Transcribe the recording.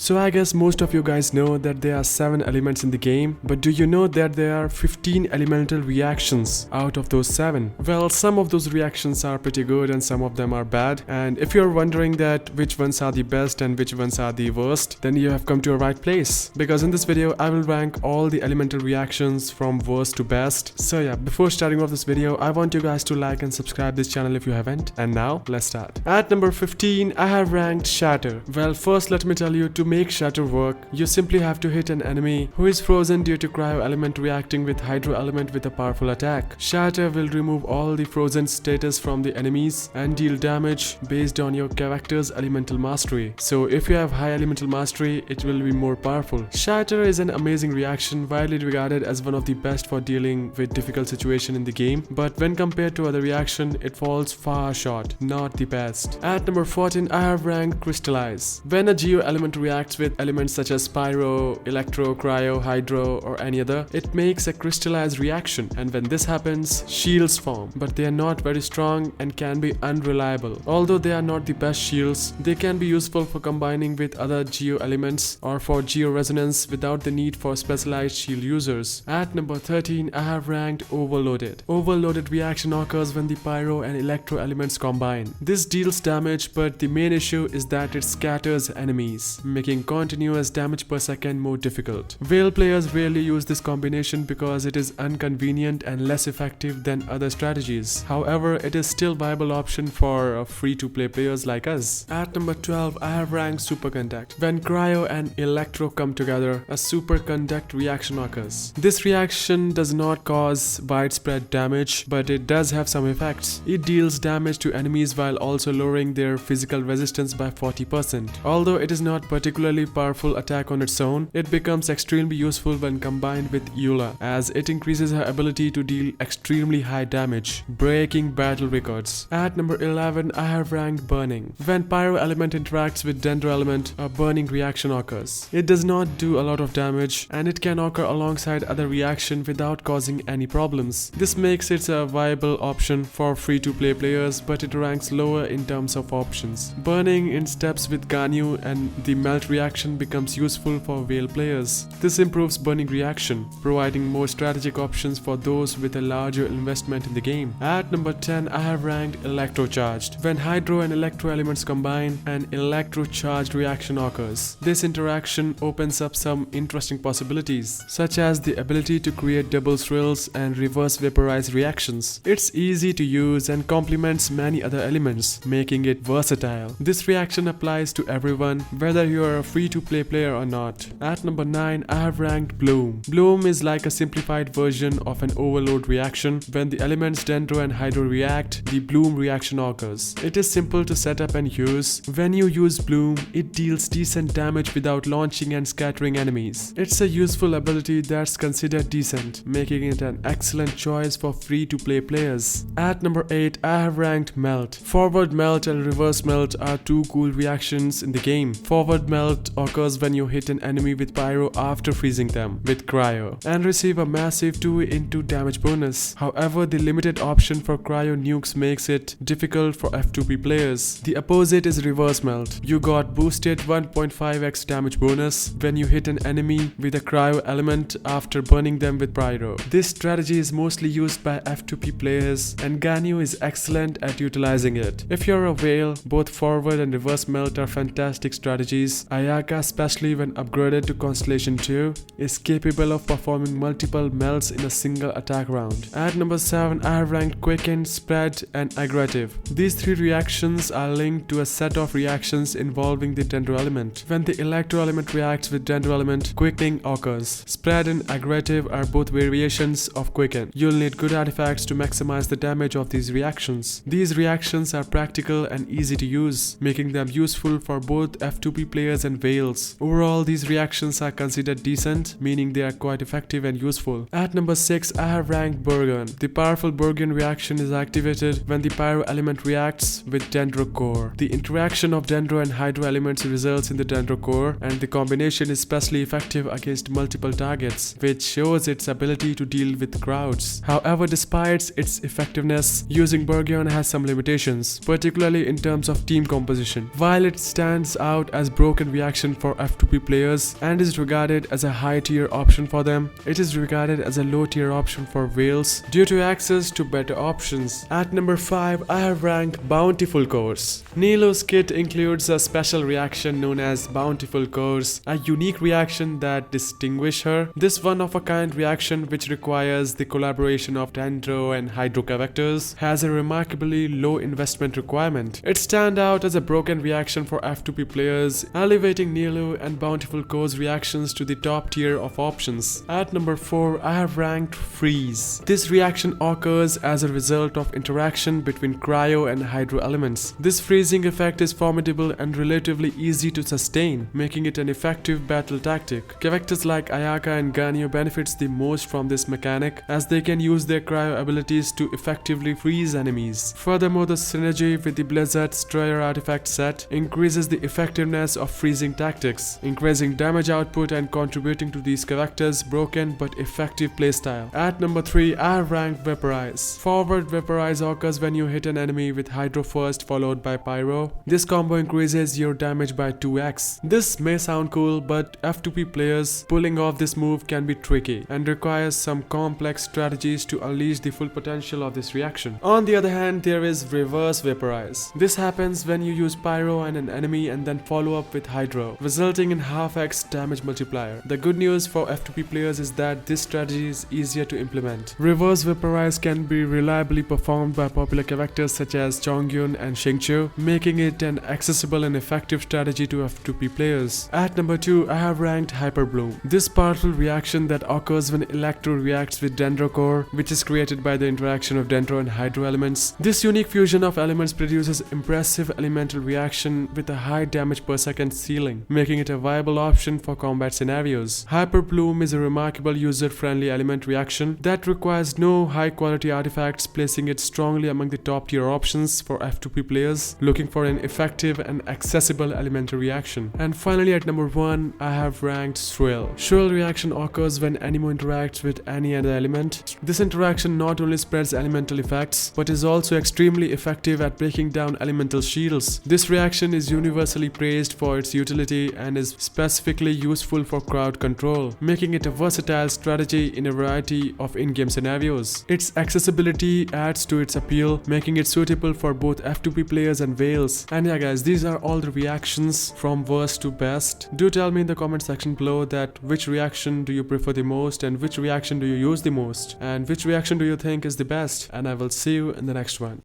So I guess most of you guys know that there are 7 elements in the game, but do you know that there are 15 elemental reactions out of those 7? Well, some of those reactions are pretty good and some of them are bad, and if you're wondering that which ones are the best and which ones are the worst, then you have come to a right place, because in this video I will rank all the elemental reactions from worst to best. So yeah, before starting off this video, I want you guys to like and subscribe this channel if you haven't, and now let's start. At number 15, I have ranked Shatter. Well, first let me tell you, to make Shatter work, you simply have to hit an enemy who is frozen due to cryo element reacting with hydro element with a powerful attack. Shatter will remove all the frozen status from the enemies and deal damage based on your character's elemental mastery. So if you have high elemental mastery, it will be more powerful. Shatter is an amazing reaction, widely regarded as one of the best for dealing with difficult situation in the game, but when compared to other reaction, it falls far short, not the best. At number 14, I have ranked Crystallize. When a geo element reacts with elements such as pyro, electro, cryo, hydro, or any other, it makes a crystallized reaction, and when this happens, shields form, but they are not very strong and can be unreliable. Although they are not the best shields, they can be useful for combining with other geo elements or for geo resonance without the need for specialized shield users. At number 13, I have ranked Overloaded. Overloaded reaction occurs when the pyro and electro elements combine. This deals damage, but the main issue is that it scatters enemies, making continuous damage per second more difficult. Whale players rarely use this combination because it is inconvenient and less effective than other strategies. However, it is still a viable option for free-to-play players like us. At number 12, I have ranked Superconduct. When cryo and electro come together, a superconduct reaction occurs. This reaction does not cause widespread damage, but it does have some effects. It deals damage to enemies while also lowering their physical resistance by 40%. Although it is not particularly powerful attack on its own, it becomes extremely useful when combined with Eula, as it increases her ability to deal extremely high damage, breaking battle records. At number 11, I have ranked Burning. When pyro element interacts with dendro element, a burning reaction occurs. It does not do a lot of damage, and it can occur alongside other reaction without causing any problems. This makes it a viable option for free-to-play players, but it ranks lower in terms of options. Burning in steps with Ganyu and the melt reaction becomes useful for whale players. This improves burning reaction, providing more strategic options for those with a larger investment in the game. At number 10, I have ranked Electrocharged. When hydro and electro elements combine, an electrocharged reaction occurs. This interaction opens up some interesting possibilities, such as the ability to create double thrills and reverse vaporize reactions. It's easy to use and complements many other elements, making it versatile. This reaction applies to everyone, whether you are a free-to-play player or not. At number 9, I have ranked Bloom. Bloom is like a simplified version of an overload reaction. When the elements dendro and hydro react, the Bloom reaction occurs. It is simple to set up and use. When you use Bloom, it deals decent damage without launching and scattering enemies. It's a useful ability that's considered decent, making it an excellent choice for free-to-play players. At number 8, I have ranked Melt. Forward Melt and Reverse Melt are two cool reactions in the game. Forward Melt occurs when you hit an enemy with pyro after freezing them with cryo and receive a massive 2x damage bonus. However, the limited option for cryo nukes makes it difficult for F2P players. The opposite is Reverse Melt. You got boosted 1.5x damage bonus when you hit an enemy with a cryo element after burning them with pyro. This strategy is mostly used by F2P players, and Ganyu is excellent at utilizing it. If you're a whale, both forward and reverse melt are fantastic strategies. Ayaka, especially when upgraded to Constellation 2, is capable of performing multiple melts in a single attack round. At number 7, I have ranked Quicken, Spread, and Aggressive. These 3 reactions are linked to a set of reactions involving the dendro element. When the electro element reacts with dendro element, quickening occurs. Spread and Aggressive are both variations of Quicken. You'll need good artifacts to maximize the damage of these reactions. These reactions are practical and easy to use, making them useful for both F2P players and whales. Overall, these reactions are considered decent, meaning they are quite effective and useful. At number 6, I have ranked Bergen. The powerful Bergen reaction is activated when the pyro element reacts with dendro core. The interaction of dendro and hydro elements results in the dendro core, and the combination is especially effective against multiple targets, which shows its ability to deal with crowds. However, despite its effectiveness, using Bergen has some limitations, particularly in terms of team composition. While it stands out as broken important reaction for F2P players and is regarded as a high tier option for them. It is regarded as a low tier option for whales due to access to better options. At number 5, I have ranked Bountiful Course. Nilou's kit includes a special reaction known as Bountiful Course, a unique reaction that distinguishes her. This one-of-a-kind reaction, which requires the collaboration of Dendro and Hydro characters, has a remarkably low investment requirement. It stands out as a broken reaction for F2P players, elevating Nilou and Bountiful Course reactions to the top tier of options. At number 4, I have ranked Freeze. This reaction occurs as a result of interaction between cryo and hydro elements. This freezing effect is formidable and relatively easy to sustain, making it an effective battle tactic. Characters like Ayaka and Ganyu benefits the most from this mechanic, as they can use their cryo abilities to effectively freeze enemies. Furthermore, the synergy with the Blizzard Destroyer artifact set increases the effectiveness of freezing tactics, increasing damage output and contributing to these characters' broken but effective playstyle. At number 3, I have ranked Vaporize. Forward Vaporize occurs when you hit an enemy with Hydro first followed by Pyro. This combo increases your damage by 2x. This may sound cool, but F2P players pulling off this move can be tricky and requires some complex strategies to unleash the full potential of this reaction. On the other hand, there is Reverse Vaporize. This happens when you use Pyro on an enemy and then follow up with Hydro, resulting in half x damage multiplier. The good news for F2P players is that this strategy is easier to implement. Reverse Vaporize can be reliably performed by popular characters such as Chongyun and Xingqiu, making it an accessible and effective strategy to F2P players. At number 2, I have ranked Hyper Bloom. This powerful reaction that occurs when Electro reacts with Dendro core, which is created by the interaction of Dendro and Hydro elements. This unique fusion of elements produces impressive elemental reaction with a high damage per second ceiling, making it a viable option for combat scenarios. Hyper Bloom is a remarkable user-friendly element reaction that requires no high-quality artifacts, placing it strongly among the top-tier options for F2P players looking for an effective and accessible elemental reaction. And finally, at number 1, I have ranked Swirl. Swirl reaction occurs when Anemo interacts with any other element. This interaction not only spreads elemental effects, but is also extremely effective at breaking down elemental shields. This reaction is universally praised for its utility and is specifically useful for crowd control, making it a versatile strategy in a variety of in-game scenarios. Its accessibility adds to its appeal, making it suitable for both F2P players and whales. And yeah guys, these are all the reactions from worst to best. Do tell me in the comment section below that which reaction do you prefer the most and which reaction do you use the most and which reaction do you think is the best, and I will see you in the next one.